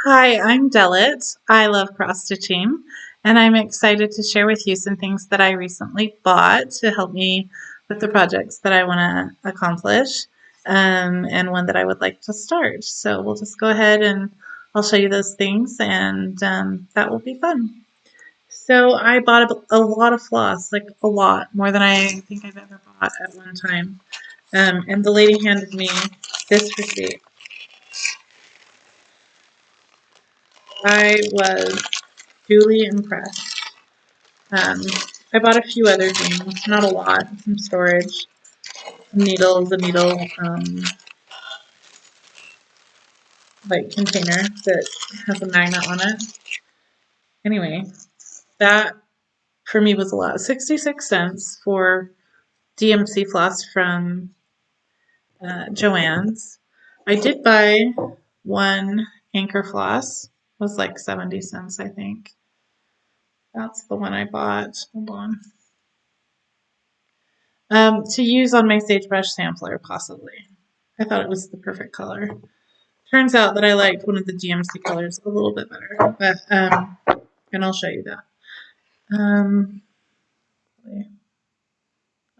Hi, I'm Delit. I love cross stitching, and I'm excited to share with you some things that I recently bought to help me with the projects that I want to accomplish, and one that I would like to start. So we'll just go ahead and I'll show you those things, and that will be fun. So I bought a lot of floss, like a lot, more than I think I've ever bought at one time. And the lady handed me this receipt. I was duly impressed. Um, I bought a few other things, not a lot, some storage, some needles, a needle like container that has a magnet on it. Anyway, that for me was a lot. 66 cents for DMC floss from Joann's. I did buy one Anchor floss. It was like 70 cents, I think. That's the one I bought. Hold on. To use on my sagebrush sampler, possibly. I thought it was the perfect color. Turns out that I liked one of the GMC colors a little bit better, but and I'll show you that. Not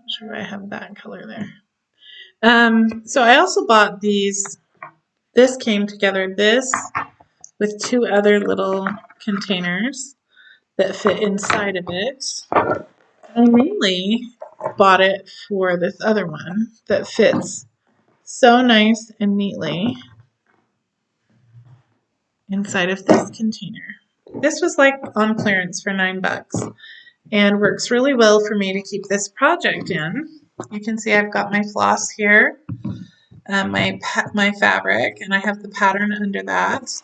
sure why I have that color there. So I also bought these. This came together. This with two other little containers that fit inside of it. I mainly bought it for this other one that fits so nice and neatly inside of this container. This was like on clearance for $9 and works really well for me to keep this project in. You can see I've got my floss here, my fabric, and I have the pattern under that.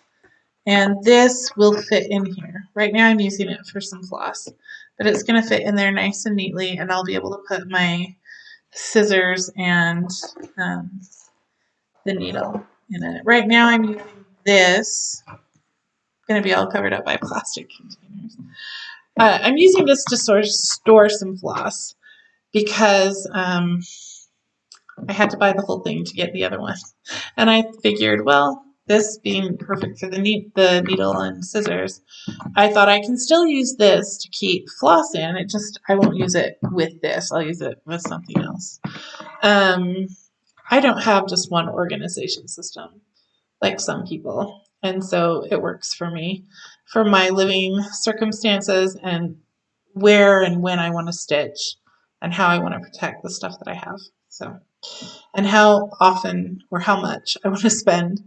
And this will fit in here. Right now I'm using it for some floss, but it's going to fit in there nice and neatly, and I'll be able to put my scissors and the needle in it. Right now I'm using this. Going to be all covered up by plastic containers. I'm using this to store some floss because I had to buy the whole thing to get the other one. And I figured, well, this being perfect for the needle and scissors, I thought I can still use this to keep floss in. I won't use it with this. I'll use it with something else. I don't have just one organization system like some people. And so it works for me for my living circumstances and where and when I want to stitch and how I want to protect the stuff that I have. So, and how often or how much I want to spend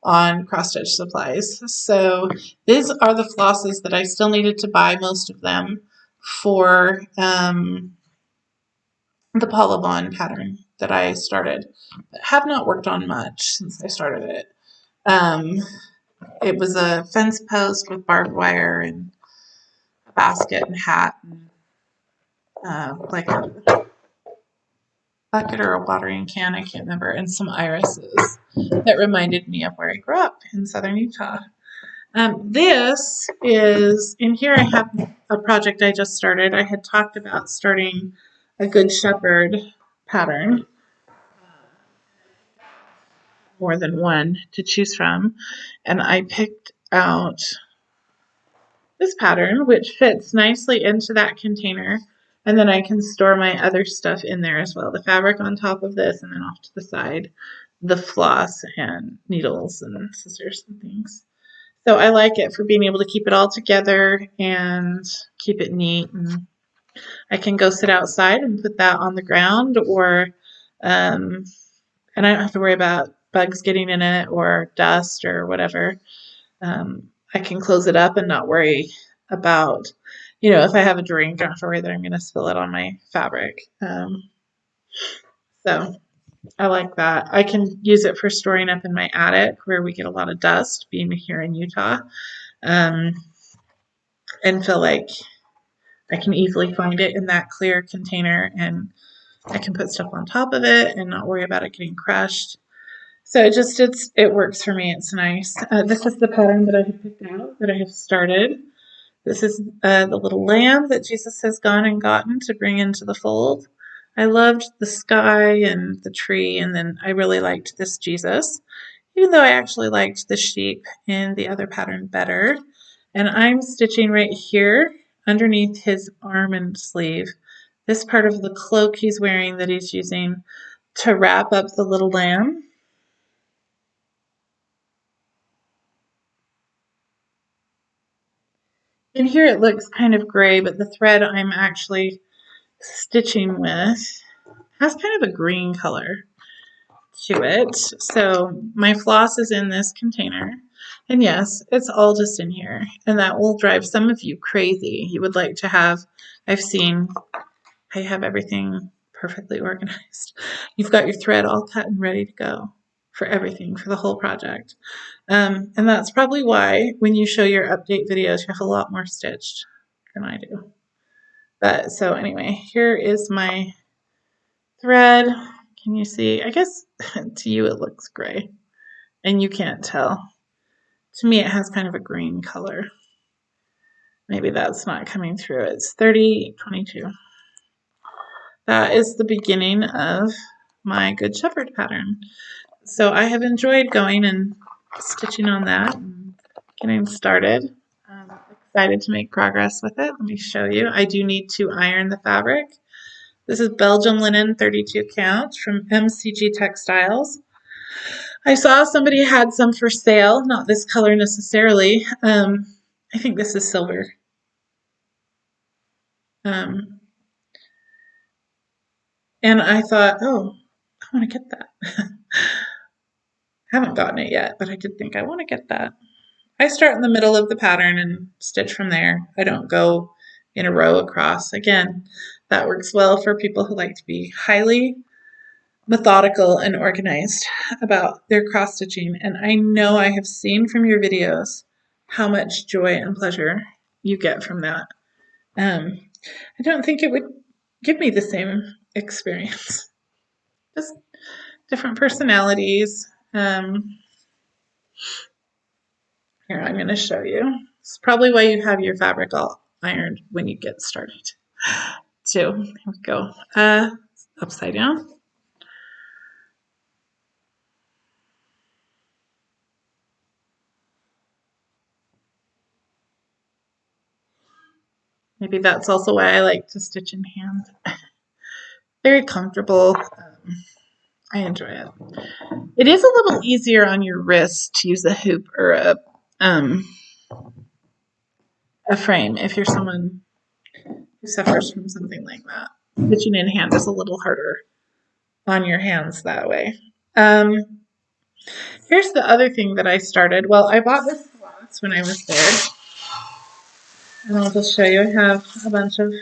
on cross stitch supplies. So these are the flosses that I still needed to buy, most of them, for the Paula Vaughn pattern that I started. But have not worked on much since I started it. It was a fence post with barbed wire and a basket and hat and like a bucket or a watering can, I can't remember, and some irises that reminded me of where I grew up in southern Utah. This is, in here I have a project I just started. I had talked about starting a Good Shepherd pattern, more than one to choose from, and I picked out this pattern, which fits nicely into that container. And then I can store my other stuff in there as well. The fabric on top of this, and then off to the side, the floss and needles and scissors and things. So I like it for being able to keep it all together and keep it neat. And I can go sit outside and put that on the ground, or and I don't have to worry about bugs getting in it or dust or whatever. I can close it up and not worry about, if I have a drink, I don't have to worry that I'm going to spill it on my fabric. So I like that. I can use it for storing up in my attic where we get a lot of dust, being here in Utah, and feel like I can easily find it in that clear container, and I can put stuff on top of it and not worry about it getting crushed. So it works for me. It's nice. This is the pattern that I have picked out, that I have started. This is the little lamb that Jesus has gone and gotten to bring into the fold. I loved the sky and the tree, and then I really liked this Jesus. even though I actually liked the sheep in the other pattern better. And I'm stitching right here underneath his arm and sleeve, this part of the cloak he's wearing that he's using to wrap up the little lamb. And here it looks kind of gray, but the thread I'm actually stitching with has kind of a green color to it. So my floss is in this container. And yes, it's all just in here. And that will drive some of you crazy. You would like to have, I have everything perfectly organized. You've got your thread all cut and ready to go for everything, for the whole project. And that's probably why when you show your update videos, you have a lot more stitched than I do. But so anyway, here is my thread. Can you see? I guess to you it looks gray and you can't tell. To me it has kind of a green color. Maybe that's not coming through. It's 3022. That is the beginning of my Good Shepherd pattern. So I have enjoyed going and stitching on that and getting started. I'm excited to make progress with it. Let me show you. I do need to iron the fabric. This is Belgium linen 32 count from MCG Textiles. I saw somebody had some for sale, not this color necessarily. I think this is silver. And I thought, oh, I want to get that. Haven't gotten it yet, but I did think I want to get that. I start in the middle of the pattern and stitch from there. I don't go in a row across. Again, that works well for people who like to be highly methodical and organized about their cross stitching. And I know I have seen from your videos how much joy and pleasure you get from that. I don't think it would give me the same experience. Just different personalities. Here, I'm going to show you. It's probably why you have your fabric all ironed when you get started. So, here we go. Upside down. Maybe that's also why I like to stitch in hand. Very comfortable. I enjoy it. It is a little easier on your wrist to use a hoop or a frame if you're someone who suffers from something like that. Stitching in hand is a little harder on your hands that way. Here's the other thing that I started. Well, I bought this floss when I was there. And I'll just show you. I have a bunch of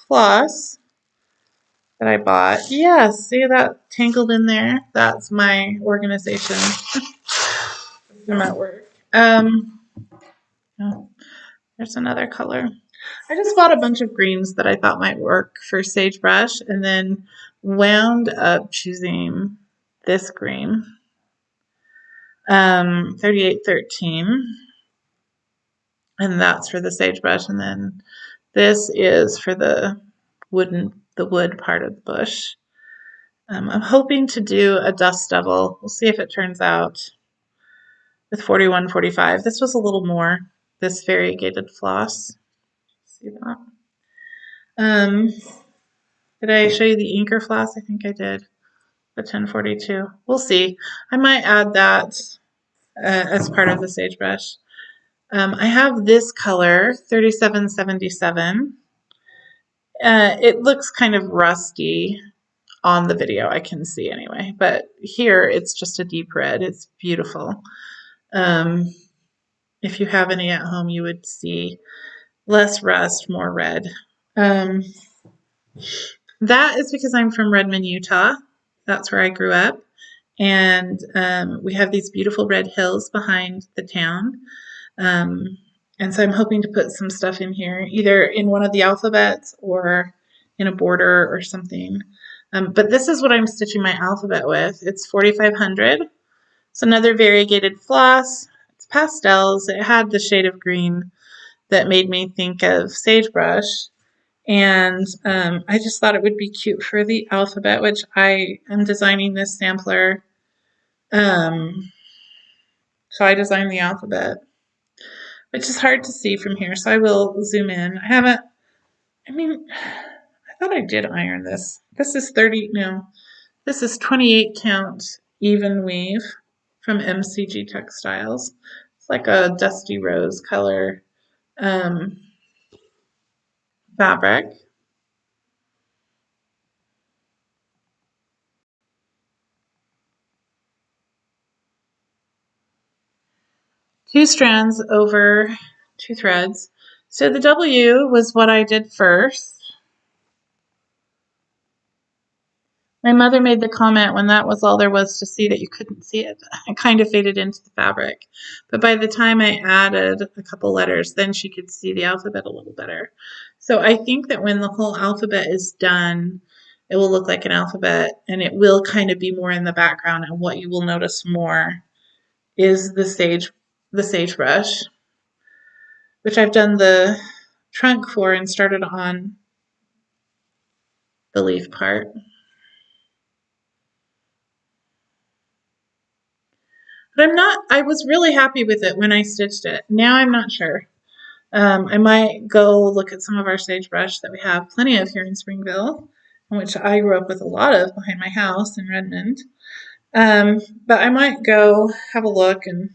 floss that I bought. Yeah, see that tangled in there? That's my organization system at work. Oh, there's another color. I just bought a bunch of greens that I thought might work for sagebrush and then wound up choosing this green, 3813, and that's for the sagebrush, and then this is for the wood part of the bush. I'm hoping to do a dust devil. We'll see if it turns out with 4145. This was a little more, this variegated floss. See that? Did I show you the inker floss? I think I did. The 1042. We'll see. I might add that as part of the sagebrush. I have this color, 3777. It looks kind of rusty on the video, I can see anyway, but here it's just a deep red. It's beautiful. If you have any at home, you would see less rust, more red. That is because I'm from Redmond, Utah. That's where I grew up. And we have these beautiful red hills behind the town. And so I'm hoping to put some stuff in here, either in one of the alphabets or in a border or something. But this is what I'm stitching my alphabet with. It's 4500. It's another variegated floss. It's pastels. It had the shade of green that made me think of sagebrush. And I just thought it would be cute for the alphabet, which I am designing this sampler So I designed the alphabet, which is hard to see from here. So I will zoom in. I thought I did iron this. This is 30, no, this is 28 count even weave from MCG Textiles. It's like a dusty rose color um, fabric. Two strands over two threads. So the W was what I did first. My mother made the comment when that was all there was to see that you couldn't see it. It kind of faded into the fabric. But by the time I added a couple letters, then she could see the alphabet a little better. So I think that when the whole alphabet is done, it will look like an alphabet and it will kind of be more in the background. And what you will notice more is the sagebrush, which I've done the trunk for and started on the leaf part. But I was really happy with it when I stitched it. Now I'm not sure. I might go look at some of our sagebrush that we have plenty of here in Springville, which I grew up with a lot of behind my house in Redmond. But I might go have a look and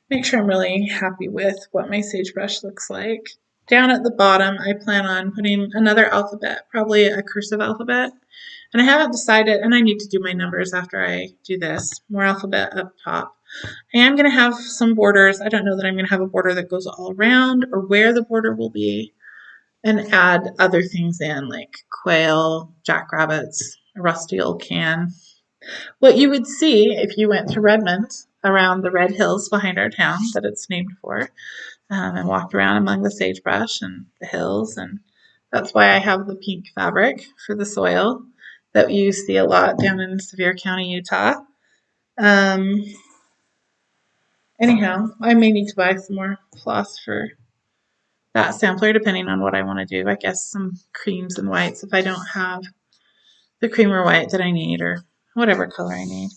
make sure I'm really happy with what my sagebrush looks like. Down at the bottom, I plan on putting another alphabet, probably a cursive alphabet. And I haven't decided, and I need to do my numbers after I do this. More alphabet up top. I am going to have some borders. I don't know that I'm going to have a border that goes all around or where the border will be, and add other things in like quail, jackrabbits, a rusty old can. What you would see if you went to Redmond around the red hills behind our town that it's named for, and walked around among the sagebrush and the hills. And that's why I have the pink fabric for the soil that you see a lot down in Sevier County, Utah. Um, Anyhow, I may need to buy some more floss for that sampler, depending on what I want to do. I guess some creams and whites if I don't have the cream or white that I need, or whatever color I need.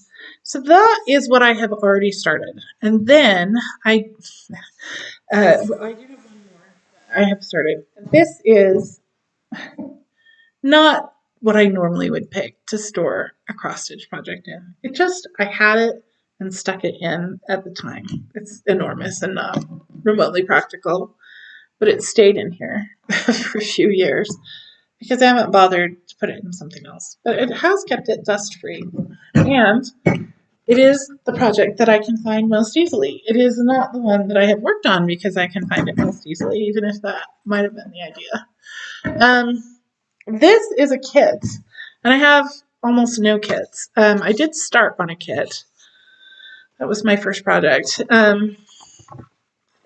So that is what I have already started. And then I do have one more I have started. This is not what I normally would pick to store a cross stitch project in. I had it and stuck it in at the time. It's enormous and not remotely practical, but it stayed in here for a few years because I haven't bothered to put it in something else. But it has kept it dust free, and it is the project that I can find most easily. It is not the one that I have worked on because I can find it most easily, even if that might have been the idea. This is a kit, and I have almost no kits. I did start on a kit. That was my first project.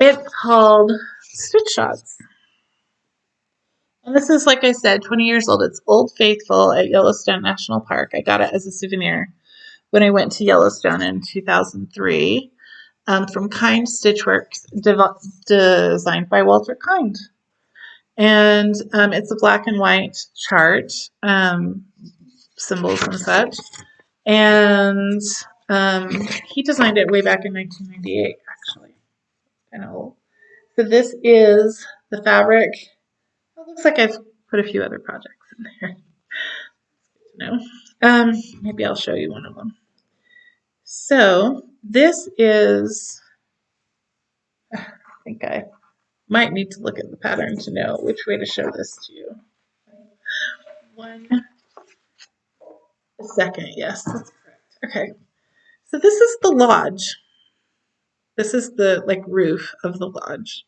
It's called Stitch Shots. And this is, like I said, 20 years old. It's Old Faithful at Yellowstone National Park. I got it as a souvenir when I went to Yellowstone in 2003 from Kind Stitchworks, designed by Walter Kind. And it's a black and white chart, symbols and such. And he designed it way back in 1998, actually. Kind of old. So this is the fabric. It looks like I've put a few other projects in there. No. Maybe I'll show you one of them. So this is, I think I might need to look at the pattern to know which way to show this to you. 1 second, yes, that's correct. Okay, so this is the lodge. This is the roof of the lodge.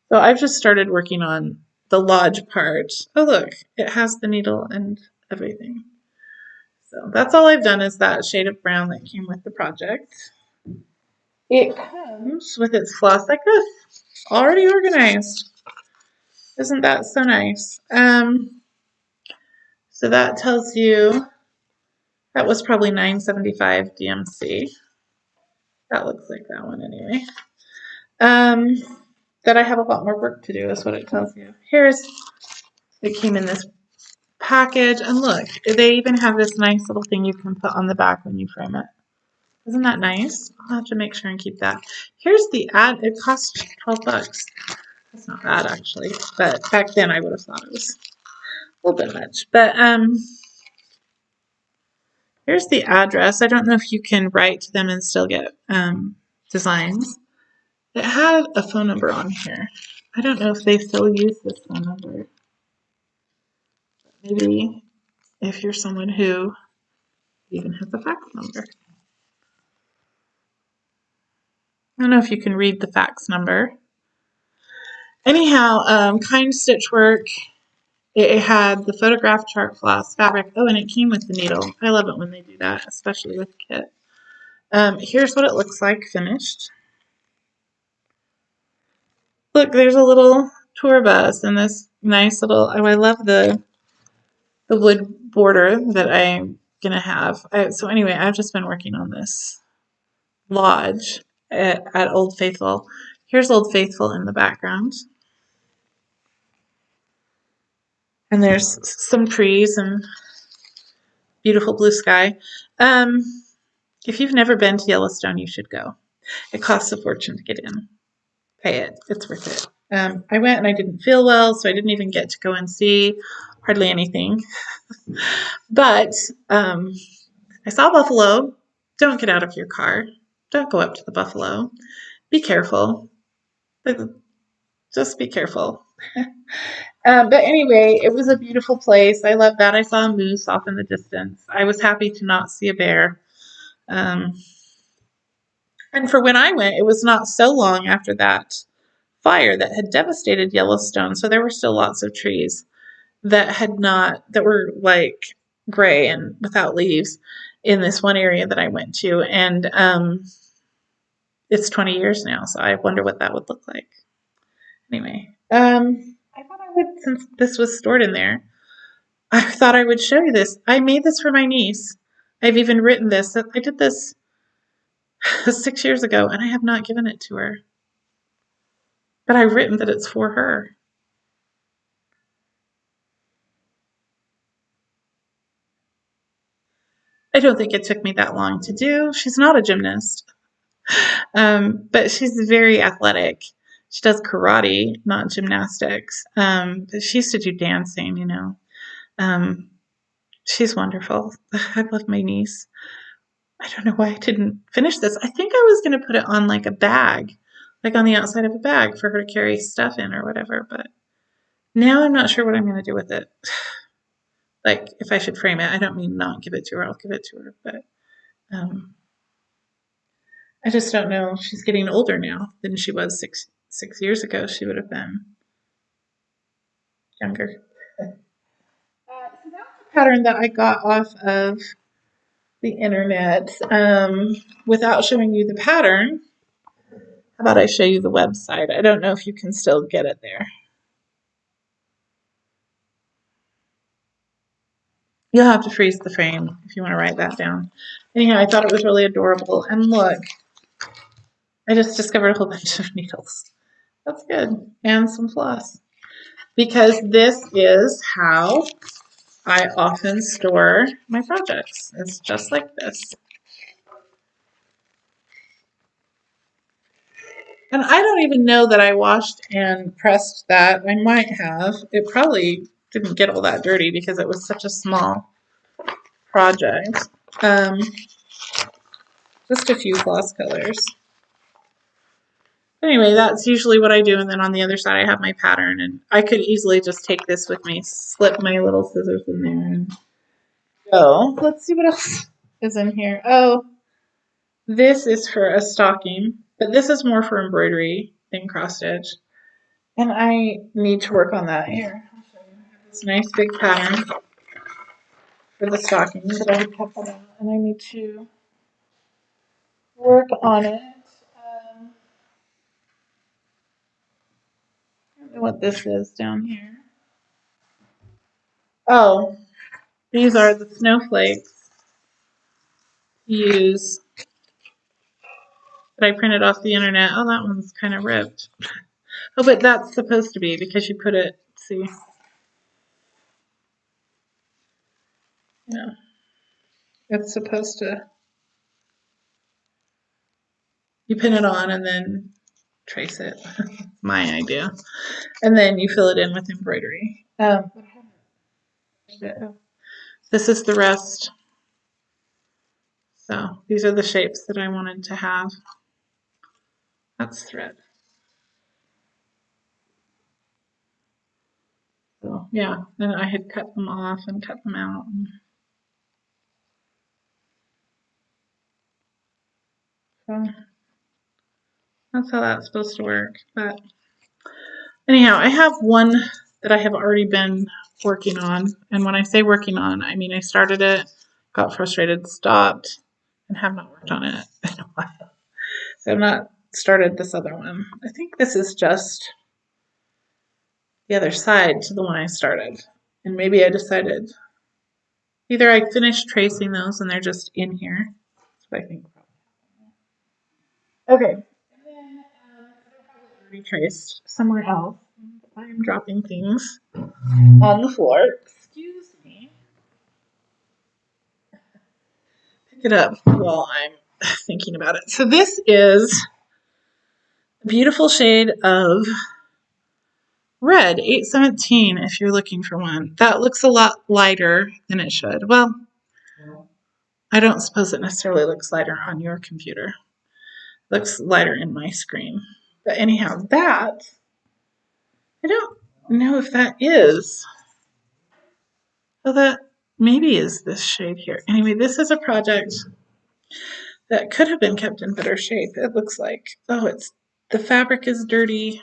So I've just started working on the lodge part. Oh look, it has the needle and everything. So that's all I've done is that shade of brown that came with the project. It comes with its floss like this, already organized. Isn't that so nice? So that tells you that was probably $9.75 DMC. That looks like that one anyway. That I have a lot more work to do is what it tells you. It came in this package. And look, they even have this nice little thing you can put on the back when you frame it. Isn't that nice? I'll have to make sure and keep that. Here's the ad. It cost 12 bucks. That's not bad actually, but back then I would have thought it was a little bit much. But here's the address. I don't know if you can write to them and still get designs. It had a phone number on here. I don't know if they still use this phone number. Maybe if you're someone who even has a fax number. I don't know if you can read the fax number. Anyhow, Kind Stitchwork. It had the photograph chart floss fabric. Oh, and it came with the needle. I love it when they do that, especially with kit. Here's what it looks like finished. Look, there's a little tour bus and this nice little, oh, I love the wood border that I'm going to have. So anyway, I've just been working on this lodge at Old Faithful. Here's Old Faithful in the background. And there's some trees and beautiful blue sky. If you've never been to Yellowstone, you should go. It costs a fortune to get in. Pay it. It's worth it. I went and I didn't feel well, so I didn't even get to go and see hardly anything. But I saw buffalo. Don't get out of your car. Don't go up to the buffalo. Be careful. Just be careful. But anyway, it was a beautiful place. I love that. I saw a moose off in the distance. I was happy to not see a bear. And for when I went, it was not so long after that fire that had devastated Yellowstone. So there were still lots of trees that were like gray and without leaves in this one area that I went to. And it's 20 years now, so I wonder what that would look like. Anyway, I thought I would, since this was stored in there, I thought I would show you this. I made this for my niece. I've even written this. I did this 6 years ago, and I have not given it to her. But I've written that it's for her. I don't think it took me that long to do. She's not a gymnast, but she's very athletic. She does karate, not gymnastics. But she used to do dancing, you know. She's wonderful. I love my niece. I don't know why I didn't finish this. I think I was going to put it on like a bag, like on the outside of a bag for her to carry stuff in or whatever. But now I'm not sure what I'm going to do with it. Like if I should frame it. I don't mean not give it to her. I'll give it to her. But I just don't know. She's getting older now than she was six years ago. She would have been younger. So that's a pattern that I got off of the internet. Without showing you the pattern, how about I show you the website? I don't know if you can still get it there. You'll have to freeze the frame if you want to write that down. Anyhow, I thought it was really adorable. And look, I just discovered a whole bunch of needles. That's good. And some floss. Because this is how I often store my projects. It's just like this. And I don't even know that I washed and pressed that. I might have. It probably didn't get all that dirty because it was such a small project. Just a few floss colors. Anyway, that's usually what I do. And then on the other side, I have my pattern. And I could easily just take this with me, slip my little scissors in there, and go. Let's see what else is in here. Oh, this is for a stocking, but this is more for embroidery than cross stitch. And I need to work on that here. I'll show you. I have this nice big pattern for the stocking that I cut that out, and I need to work on it. I don't know what this is down here. Oh, these are the snowflakes used that I printed off the internet. Oh, that one's kind of ripped. Oh, but that's supposed to be because you put it, see. you know, it's supposed to, you pin it on and then trace it. My idea. And then you fill it in with embroidery. This is the rest. So these are the shapes that I wanted to have. That's thread. So yeah, then I had cut them off and cut them out. So that's how that's supposed to work. But anyhow, I have one that I have already been working on. And when I say working on, I mean I started it, got frustrated, stopped, and have not worked on it in a while. So I've not started this other one. I think this is just the other side to the one I started. And maybe I decided either I finished tracing those and they're just in here. That's what I think. Okay. And then I already traced somewhere else. I'm dropping things on the floor. Excuse me. Pick it up while I'm thinking about it. So this is a beautiful shade of red, 817, if you're looking for one. That looks a lot lighter than it should. Well, I don't suppose it necessarily looks lighter on your computer. It looks lighter in my screen. But anyhow, that, I don't know if that is. So that maybe is this shade here. Anyway, this is a project that could have been kept in better shape, it looks like. Oh, the fabric is dirty.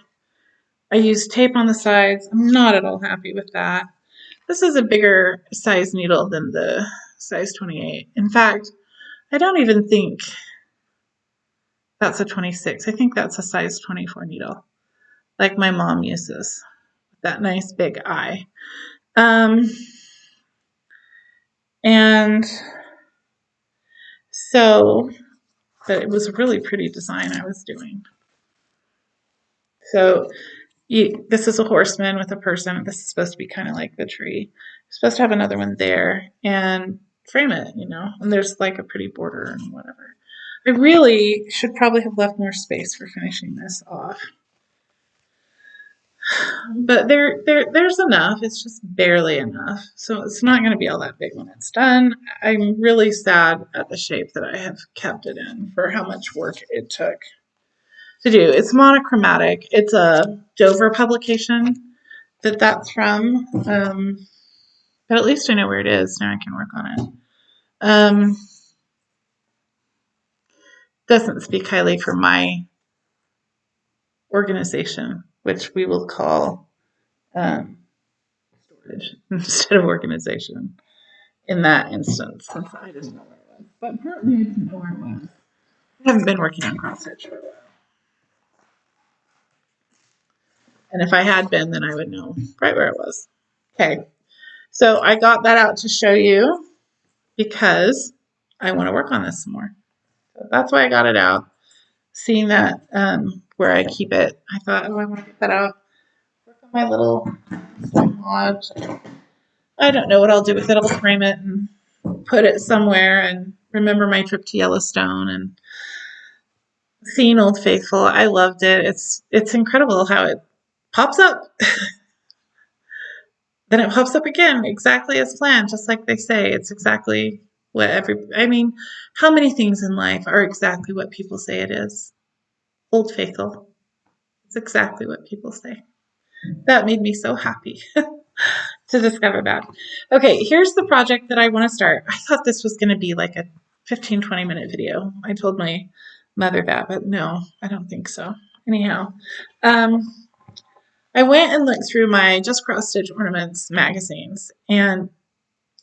I used tape on the sides. I'm not at all happy with that. This is a bigger size needle than the size 28. In fact, I don't even think that's a 26. I think that's a size 24 needle, like my mom uses, that nice big eye. And so, but it was a really pretty design I was doing. So this is a horseman with a person. This is supposed to be kind of like the tree. You're supposed to have another one there and frame it, and there's like a pretty border and whatever. I really should probably have left more space for finishing this off. But there's enough. It's just barely enough. So it's not going to be all that big when it's done. I'm really sad at the shape that I have kept it in for how much work it took to do. It's monochromatic. It's a Dover publication that's from. But at least I know where it is. Now I can work on it. Doesn't speak highly for my organization, which we will call storage instead of organization in that instance, since I didn't know where it was. But partly I didn't know where it was. I haven't been working on cross stitch for a while. And if I had been, then I would know right where it was. Okay, so I got that out to show you because I want to work on this some more. So that's why I got it out. Seeing that where I keep it, I thought, oh, I want to get that out. Work on my little lodge. I don't know what I'll do with it. I'll frame it and put it somewhere and remember my trip to Yellowstone and seeing Old Faithful. I loved it. It's incredible how it pops up. Then it pops up again exactly as planned, just like they say. It's exactly what how many things in life are exactly what people say it is? Old Faithful. It's exactly what people say. That made me so happy to discover that. Okay, here's the project that I want to start. I thought this was going to be like a 15-20 minute video. I told my mother that, but no, I don't think so. Anyhow, I went and looked through my Just Cross Stitch Ornaments magazines, and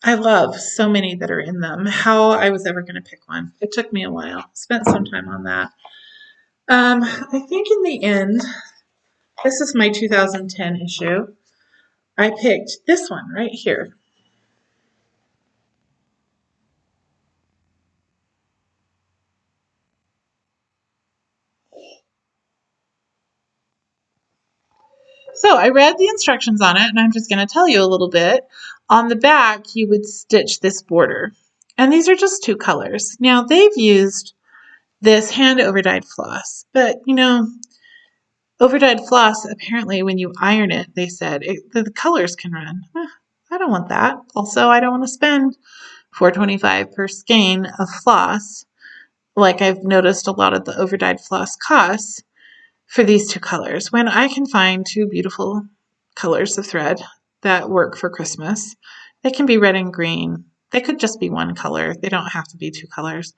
I love so many that are in them. How I was ever going to pick one. It took me a while. Spent some time on that. I think in the end, this is my 2010 issue. I picked this one right here. So I read the instructions on it, and I'm just going to tell you a little bit. On the back, you would stitch this border. And these are just 2 colors. Now, they've used this hand over-dyed floss, but over-dyed floss, apparently when you iron it, they said, the colors can run. I don't want that. Also, I don't want to spend $4.25 per skein of floss, like I've noticed a lot of the over-dyed floss costs for these 2 colors, when I can find 2 beautiful colors of thread that work for Christmas. They can be red and green. They could just be 1 color. They don't have to be 2 colors.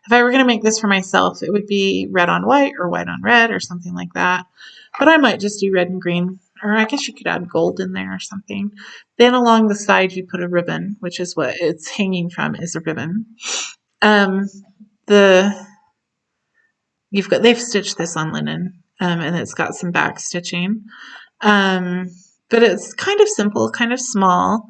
If I were going to make this for myself, it would be red on white or white on red or something like that. But I might just do red and green, or I guess you could add gold in there or something. Then along the side, you put a ribbon, which is what it's hanging from, is a ribbon. They've stitched this on linen, and it's got some back stitching. But it's kind of simple, kind of small.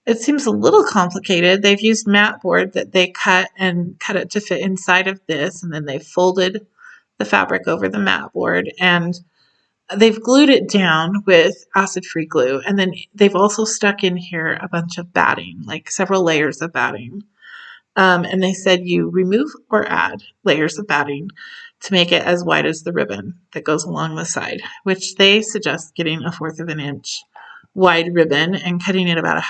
It seems a little complicated. They've used mat board that they cut it to fit inside of this, and then they folded the fabric over the mat board, and they've glued it down with acid-free glue, and then they've also stuck in here a bunch of batting, like several layers of batting. And they said you remove or add layers of batting to make it as wide as the ribbon that goes along the side, which they suggest getting 1/4 of an inch wide ribbon and cutting it about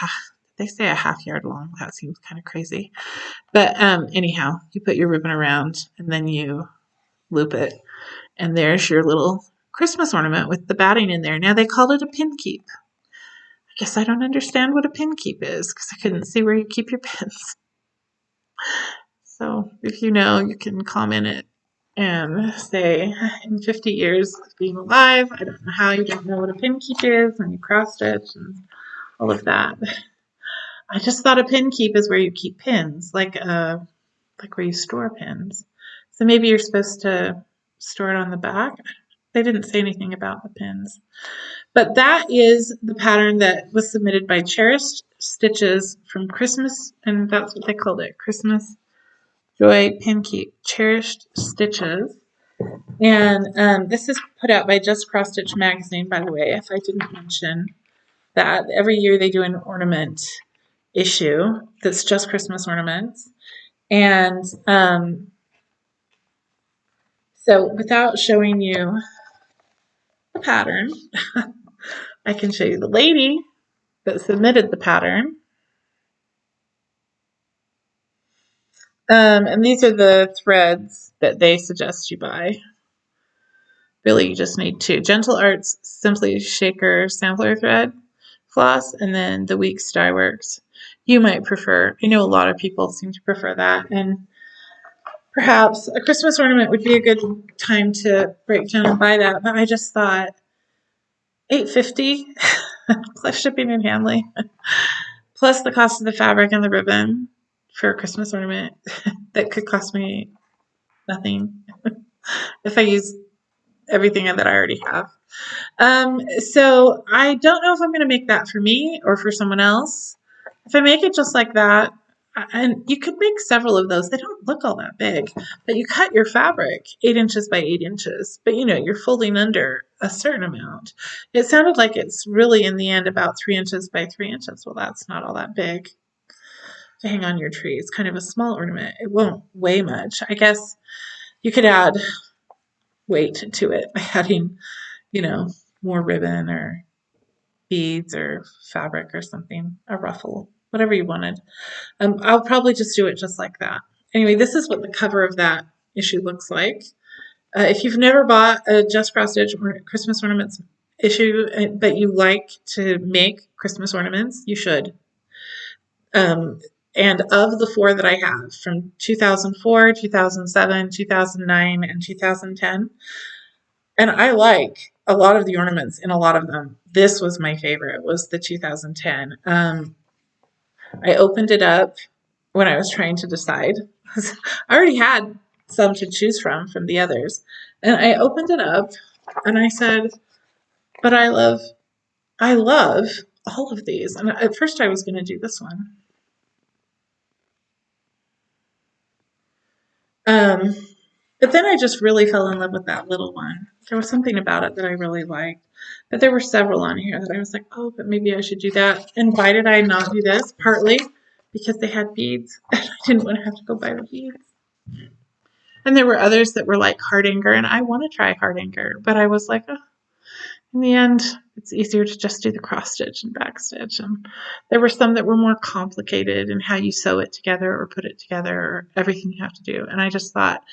they say a ½ yard long. That seems kind of crazy. But anyhow, you put your ribbon around and then you loop it. And there's your little Christmas ornament with the batting in there. Now they called it a pin keep. I guess I don't understand what a pin keep is because I couldn't see where you keep your pins. So if you know, you can comment it and say, in 50 years of being alive, I don't know how you don't know what a pin keep is when you cross stitch and all of that. I just thought a pin keep is where you keep pins, like where you store pins. So maybe you're supposed to store it on the back. They didn't say anything about the pins. But that is the pattern that was submitted by Cherished Stitches from Christmas, and that's what they called it, Christmas Joy Pin Keep, Cherished Stitches. And this is put out by Just Cross Stitch Magazine, by the way, if I didn't mention that. Every year they do an ornament issue that's just Christmas ornaments. And so without showing you the pattern, I can show you the lady that submitted the pattern. And these are the threads that they suggest you buy. Really, you just need 2. Gentle Arts Simply Shaker Sampler Thread floss, and then the Weeks Dye Works. You might prefer, I know a lot of people seem to prefer that, and perhaps a Christmas ornament would be a good time to break down and buy that, but I just thought $8.50 plus shipping and handling, plus the cost of the fabric and the ribbon for a Christmas ornament that could cost me nothing if I use everything that I already have. So I don't know if I'm going to make that for me or for someone else. If I make it just like that, and you could make several of those. They don't look all that big, but you cut your fabric 8 inches by 8 inches, but you're folding under a certain amount. It sounded like it's really in the end about 3 inches by 3 inches. Well, that's not all that big to hang on your tree. It's kind of a small ornament. It won't weigh much. I guess you could add weight to it by adding, more ribbon or beads or fabric or something, a ruffle, whatever you wanted. I'll probably just do it just like that. Anyway, this is what the cover of that issue looks like. If you've never bought a Just Cross Stitch or Christmas ornaments issue, but you like to make Christmas ornaments, you should. And of the 4 that I have from 2004, 2007, 2009, and 2010, and I like a lot of the ornaments in a lot of them. This was my favorite, was the 2010. I opened it up when I was trying to decide. I already had some to choose from the others. And I opened it up and I said, but I love all of these. And at first I was going to do this one. But then I just really fell in love with that little one. There was something about it that I really liked. But there were several on here that I was like, oh, but maybe I should do that. And why did I not do this? Partly because they had beads and I didn't want to have to go buy the beads. And there were others that were like Hardanger, and I want to try Hardanger, but I was like, oh, in the end, it's easier to just do the cross stitch and back stitch. And there were some that were more complicated in how you sew it together or put it together, or everything you have to do. And I just thought,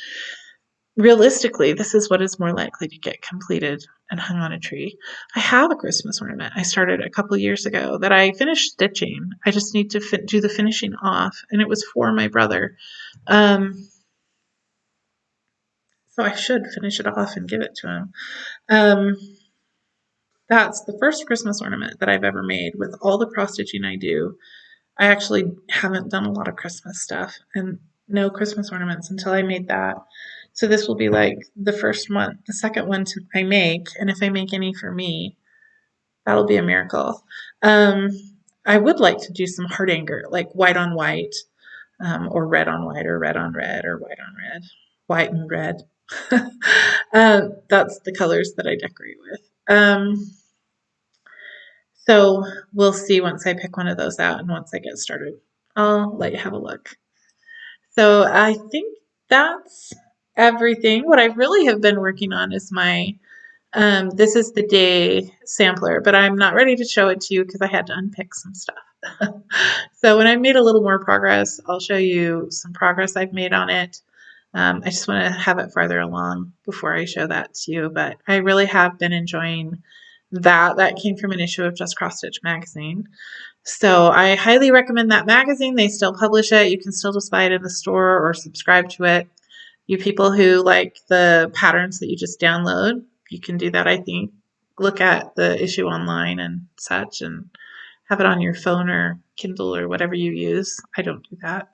realistically, this is what is more likely to get completed and hung on a tree. I have a Christmas ornament I started a couple years ago that I finished stitching. I just need to do the finishing off, and it was for my brother. So I should finish it off and give it to him. That's the first Christmas ornament that I've ever made with all the cross stitching I do. I actually haven't done a lot of Christmas stuff and no Christmas ornaments until I made that. So this will be like the first one, the second one I make, and if I make any for me, that'll be a miracle. I would like to do some Hardanger, like white on white, or red on white, or red on red, or white on red, white and red. That's the colors that I decorate with. So we'll see once I pick one of those out and once I get started. I'll let you have a look. So I think that's everything. What I really have been working on is my, this is the day sampler, but I'm not ready to show it to you because I had to unpick some stuff. So when I've made a little more progress, I'll show you some progress I've made on it. I just want to have it farther along before I show that to you, but I really have been enjoying that. That came from an issue of Just Cross Stitch magazine. So I highly recommend that magazine. They still publish it. You can still just buy it in the store or subscribe to it. You people who like the patterns that you just download, you can do that, I think. Look at the issue online and such and have it on your phone or Kindle or whatever you use. I don't do that.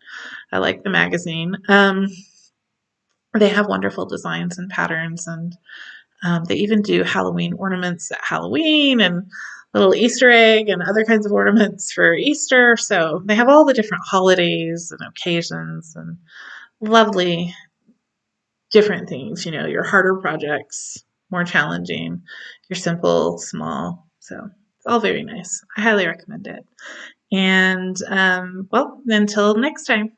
I like the magazine. They have wonderful designs and patterns, and they even do Halloween ornaments at Halloween and little Easter egg and other kinds of ornaments for Easter. So they have all the different holidays and occasions and lovely different things, you know, your harder projects, more challenging, your simple, small. So it's all very nice. I highly recommend it. And well, until next time.